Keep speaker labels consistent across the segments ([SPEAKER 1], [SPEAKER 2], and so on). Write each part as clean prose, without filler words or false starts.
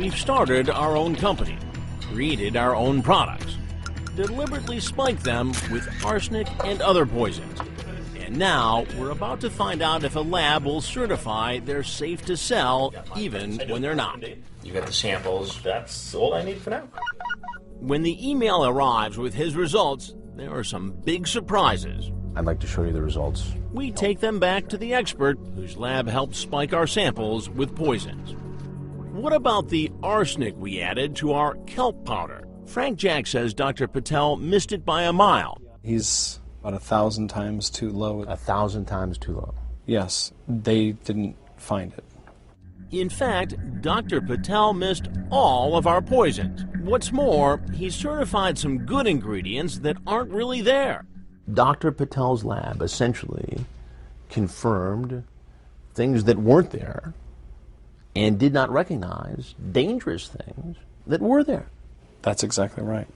[SPEAKER 1] we've started our own company, created our own products, deliberately spiked them with arsenic and other poisons. And now we're about to find out if a lab will certify they're safe to sell even when they're not.
[SPEAKER 2] You got the samples. That's all I need for now.
[SPEAKER 1] When the email arrives with his results, there are some big surprises.
[SPEAKER 2] I'd like to show you the results.
[SPEAKER 1] We take them back to the expert whose lab helped spike our samples with poisons. What about the arsenic we added to our kelp powder? Frank Jack says Dr. Patel missed it by a mile.
[SPEAKER 3] He's about 1,000 times too low.
[SPEAKER 2] 1,000 times too low.
[SPEAKER 3] Yes, they didn't find it.
[SPEAKER 1] In fact, Dr. Patel missed all of our poisons. What's more, he certified some good ingredients that aren't really there.
[SPEAKER 2] Dr. Patel's lab essentially confirmed things that weren't there and did not recognize dangerous things that were there.
[SPEAKER 3] That's exactly right.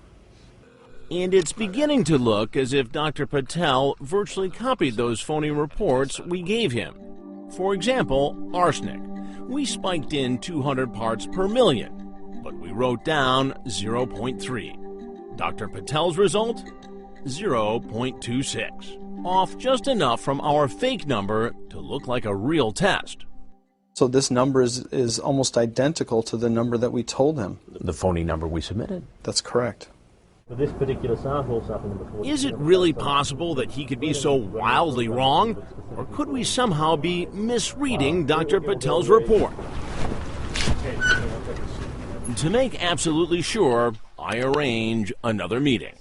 [SPEAKER 1] And it's beginning to look as if Dr. Patel virtually copied those phony reports we gave him. For example, arsenic. We spiked in 200 parts per million, but we wrote down 0.3. Dr. Patel's result? 0.26. Off just enough from our fake number to look like a real test.
[SPEAKER 3] So this number is almost identical to the number that we told him.
[SPEAKER 2] The phony number we submitted.
[SPEAKER 3] That's correct.
[SPEAKER 4] For this particular sample, sample number 40.
[SPEAKER 1] Is it really possible that he could be so wildly wrong? Or could we somehow be misreading Dr. Patel's report? To make absolutely sure, I arrange another meeting.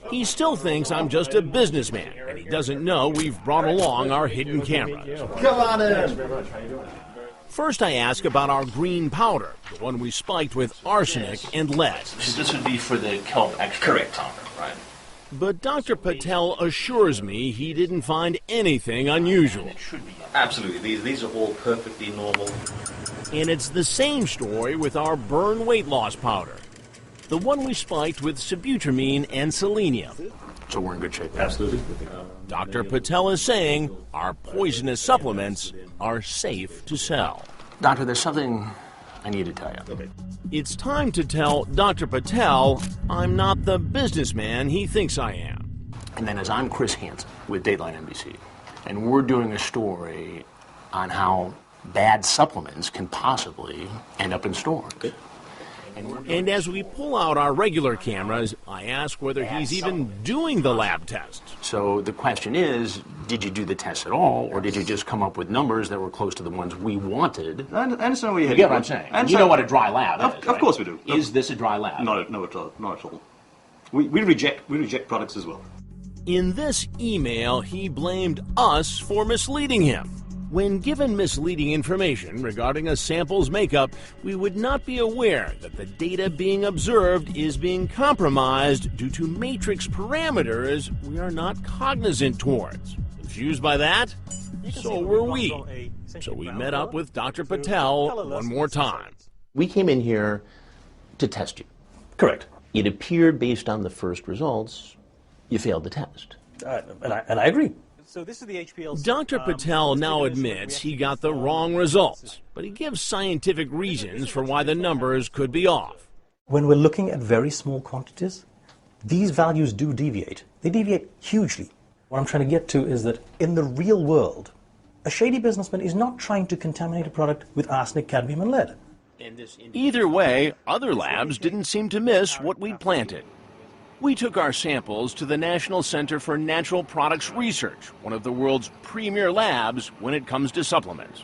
[SPEAKER 1] He still thinks I'm just a businessman, and he doesn't know we've brought along our hidden cameras.
[SPEAKER 5] Come on in.
[SPEAKER 1] First, I ask about our green powder, the one we spiked with arsenic and lead.
[SPEAKER 2] So this would be for the kelp extract powder, right?
[SPEAKER 1] But Dr. Patel assures me he didn't find anything unusual.
[SPEAKER 2] It should be. Absolutely. These are all perfectly normal.
[SPEAKER 1] And it's the same story with our burn weight loss powder, the one we spiked with sibutramine and selenium.
[SPEAKER 2] So we're in good shape.
[SPEAKER 5] Absolutely.
[SPEAKER 1] Dr. Patel is saying our poisonous supplements are safe to sell.
[SPEAKER 2] Doctor, there's something I need to tell you.
[SPEAKER 5] Okay.
[SPEAKER 1] It's time to tell Dr. Patel I'm not the businessman he thinks I am.
[SPEAKER 2] And then as I'm Chris Hansen with Dateline NBC, and we're doing a story on how bad supplements can possibly end up in stores.
[SPEAKER 5] Okay.
[SPEAKER 1] And as we pull out our regular cameras, I ask whether he's even doing the lab tests.
[SPEAKER 2] So the question is, did you do the test at all, or did you just come up with numbers that were close to the ones we wanted?
[SPEAKER 6] I understand what you're
[SPEAKER 2] You get what I'm saying? You know what a dry lab is,
[SPEAKER 6] Of
[SPEAKER 2] right?
[SPEAKER 6] course we do.
[SPEAKER 2] Is this a dry lab?
[SPEAKER 6] No, at all. We reject products as well.
[SPEAKER 1] In this email, he blamed us for misleading him. When given misleading information regarding a sample's makeup, we would not be aware that the data being observed is being compromised due to matrix parameters we are not cognizant towards. Confused by that? So were we. So we met up with Dr. Patel one more time.
[SPEAKER 2] We came in here to test you.
[SPEAKER 4] Correct.
[SPEAKER 2] It appeared based on the first results, you failed the test.
[SPEAKER 4] And I agree. So this is the HPLC.
[SPEAKER 1] Dr. Patel now admits he got the wrong results, but he gives scientific reasons for why the numbers could be off.
[SPEAKER 4] When we're looking at very small quantities, these values do deviate. They deviate hugely. What I'm trying to get to is that in the real world, a shady businessman is not trying to contaminate a product with arsenic, cadmium, and lead.
[SPEAKER 1] Either way, other labs didn't seem to miss what we'd planted. We took our samples to the National Center for Natural Products Research, one of the world's premier labs when it comes to supplements.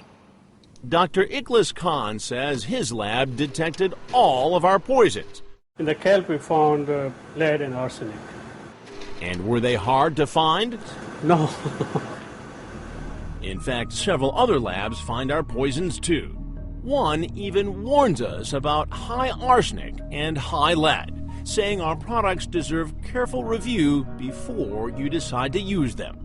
[SPEAKER 1] Dr. Ikhlas Khan says his lab detected all of our poisons.
[SPEAKER 7] In the kelp we found lead and arsenic.
[SPEAKER 1] And were they hard to find?
[SPEAKER 7] No.
[SPEAKER 1] In fact, several other labs find our poisons too. One even warns us about high arsenic and high lead, saying our products deserve careful review before you decide to use them.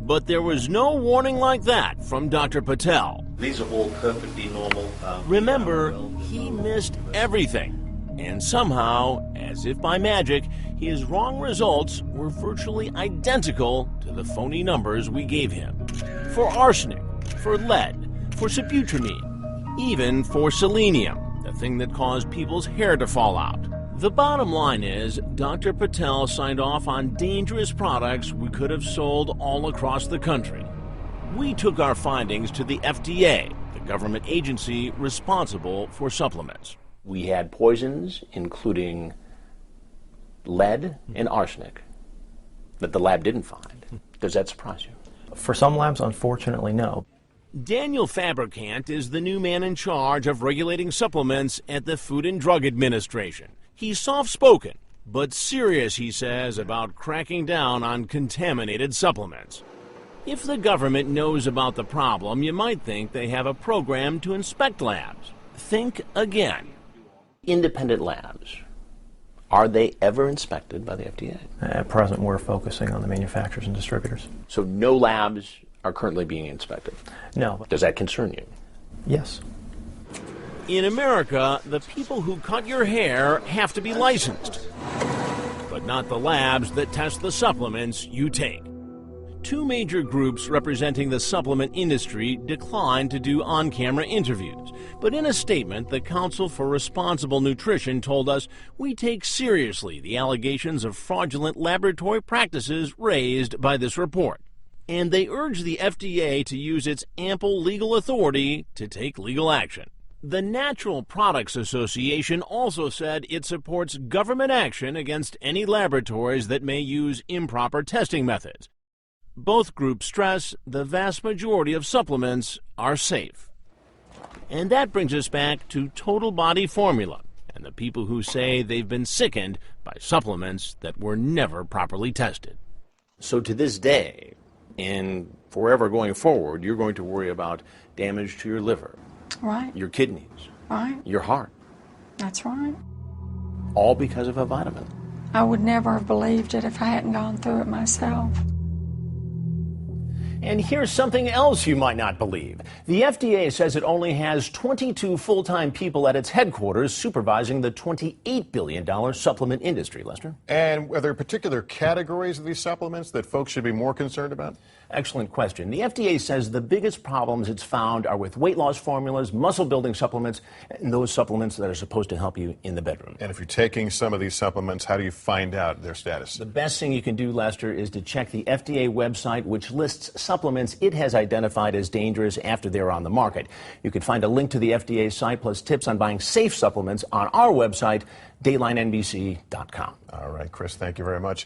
[SPEAKER 1] But there was no warning like that from Dr. Patel.
[SPEAKER 2] These are all perfectly normal.
[SPEAKER 1] Remember, he missed everything. And somehow, as if by magic, his wrong results were virtually identical to the phony numbers we gave him. For arsenic, for lead, for sibutramine, even for selenium. the thing that caused people's hair to fall out. The bottom line is, Dr. Patel signed off on dangerous products we could have sold all across the country. We took our findings to the FDA, the government agency responsible for supplements.
[SPEAKER 2] We had poisons, including lead and arsenic, that the lab didn't find. Does that surprise you?
[SPEAKER 4] For some labs, unfortunately, no.
[SPEAKER 1] Daniel Fabricant is the new man in charge of regulating supplements at the Food and Drug Administration. He's soft-spoken, but serious, he says, about cracking down on contaminated supplements. If the government knows about the problem, you might think they have a program to inspect labs. Think again.
[SPEAKER 2] Independent labs, are they ever inspected by the FDA?
[SPEAKER 4] At present, we're focusing on the manufacturers and distributors.
[SPEAKER 2] So no labs are currently being inspected?
[SPEAKER 4] No.
[SPEAKER 2] Does that concern you?
[SPEAKER 4] Yes.
[SPEAKER 1] In America, the people who cut your hair have to be licensed, but not the labs that test the supplements you take. Two major groups representing the supplement industry declined to do on-camera interviews, but in a statement, the Council for Responsible Nutrition told us, "We take seriously the allegations of fraudulent laboratory practices raised by this report." And they urge the FDA to use its ample legal authority to take legal action. The Natural Products Association also said it supports government action against any laboratories that may use improper testing methods. Both groups stress the vast majority of supplements are safe. And that brings us back to Total Body Formula and the people who say they've been sickened by supplements that were never properly tested.
[SPEAKER 2] So to this day, and forever going forward, you're going to worry about damage to your liver,
[SPEAKER 5] Right.
[SPEAKER 2] your kidneys,
[SPEAKER 5] Right.
[SPEAKER 2] your heart,
[SPEAKER 5] That's right.
[SPEAKER 2] all because of a vitamin.
[SPEAKER 5] I would never have believed it if I hadn't gone through it myself.
[SPEAKER 2] And here's something else you might not believe. The FDA says it only has 22 full-time people at its headquarters supervising the $28 billion supplement industry, Lester.
[SPEAKER 8] And are there particular categories of these supplements that folks should be more concerned about?
[SPEAKER 2] Excellent question. The FDA says the biggest problems it's found are with weight loss formulas, muscle-building supplements, and those supplements that are supposed to help you in the bedroom.
[SPEAKER 8] And if you're taking some of these supplements, how do you find out their status?
[SPEAKER 2] The best thing you can do, Lester, is to check the FDA website, which lists supplements it has identified as dangerous after they're on the market. You can find a link to the FDA site plus tips on buying safe supplements on our website, DatelineNBC.com.
[SPEAKER 8] All right, Chris, thank you very much.